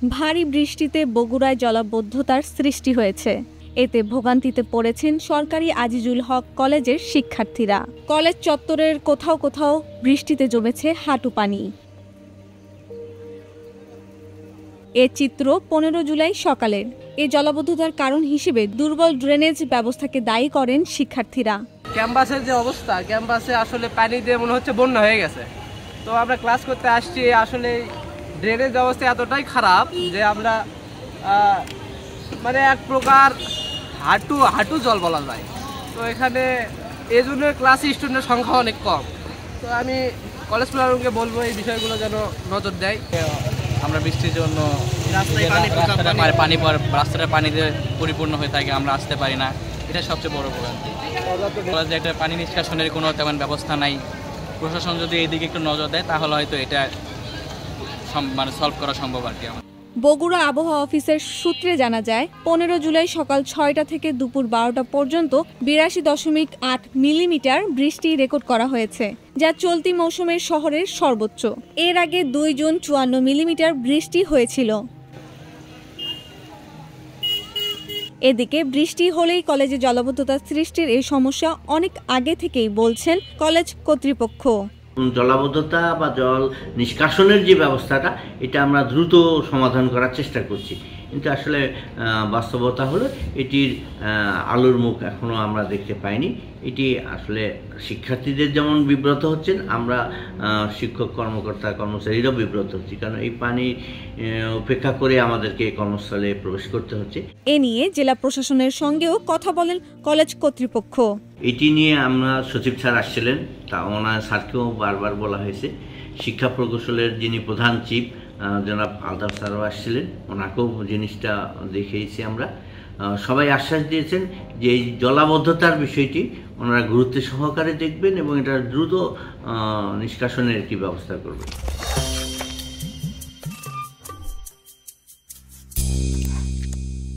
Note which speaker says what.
Speaker 1: ভারী বৃষ্টিতে বগুড়ায় জলাবদ্ধতার সৃষ্টি হয়েছে। এতে ভোগান্তিতে পড়েছেন সরকারি আজিজুল হক কলেজের শিক্ষার্থীরা। কলেজ চত্বরের কোথাও কোথাও বৃষ্টিতে জমেছে হাঁটু পানি। এ চিত্র 15 জুলাই সকালের। এই জলাবদ্ধতার কারণ হিসেবে দুর্বল ড্রেনেজ ব্যবস্থাকে দায়ী করেন শিক্ষার্থীরা।
Speaker 2: ক্যাম্পাসের যে অবস্থা, ক্যাম্পাসে আসলে পানি দিয়ে মনে হচ্ছে বন্যা হয়ে গেছে। তো আমরা ক্লাস করতে আসছি, আসলে ড্রেনেজ ব্যবস্থা এতটাই খারাপ যে আমরা মানে এক প্রকার হাঁটু জল বলা যায়। তো এখানে এই জন্য ক্লাস স্টুডেন্টের সংখ্যা অনেক কম। তো আমি কলেজ প্রশাসনকে বলবো এই বিষয়গুলো যেন নজর দেয়।
Speaker 3: আমরা বৃষ্টির জন্য রাস্তাটা পানিতে পরিপূর্ণ হয়ে থাকে, আমরা আসতে পারি না, এটা সবচেয়ে বড় ভোগান্তি। কলেজে একটা পানি নিষ্কাশনের কোনো তেমন ব্যবস্থা নাই। প্রশাসন যদি এইদিকে একটু নজর দেয় তাহলে হয়তো এটা মানে সলভ করা সম্ভব আর কি।
Speaker 1: বগুড়া আবহাওয়া অফিসের সূত্রে জানা যায়, 15 জুলাই সকাল 6টা থেকে দুপুর 12টা পর্যন্ত 82.8 মিলিমিটার বৃষ্টি রেকর্ড করা হয়েছে, যা চলতি মৌসুমের শহরের সর্বোচ্চ। এর আগে 2 জুন 54 মিলিমিটার বৃষ্টি হয়েছিল। এদিকে বৃষ্টি হলেই কলেজে জলাবদ্ধতা সৃষ্টির এই সমস্যা অনেক আগে থেকেই বলছেন কলেজ কর্তৃপক্ষ।
Speaker 4: জলাবদ্ধতা বা জল নিষ্কাশনের যে ব্যবস্থাটা, এটা আমরা দ্রুত সমাধান করার চেষ্টা করছি, কিন্তু আসলে বাস্তবতা হলো এটির আলোর মুখ এখনও আমরা দেখতে পাইনি। এটি আসলে শিক্ষার্থীদের যেমন বিব্রত হচ্ছেন, আমরা শিক্ষক কর্মচারীরাও বিব্রত হচ্ছি, কারণ এই পানি উপেক্ষা করে আমাদেরকে কর্মস্থলে প্রবেশ করতে হচ্ছে।
Speaker 1: এ নিয়ে জেলা প্রশাসনের সঙ্গেও কথা বলেন কলেজ কর্তৃপক্ষ।
Speaker 4: এটি নিয়ে আমরা সচিব স্যার আসছিলেন, তা ওনার স্যারকেও বারবার বলা হয়েছে। শিক্ষা প্রকৌশলের যিনি প্রধান চিফ জনাব আলতাফ স্যারও আসছিলেন, ওনাকেও জিনিসটা দেখিয়েছি আমরা। সবাই আশ্বাস দিয়েছেন যে এই জলাবদ্ধতার বিষয়টি ওনারা গুরুত্ব সহকারে দেখবেন এবং এটা দ্রুত নিষ্কাশনের একটি ব্যবস্থা করবেন।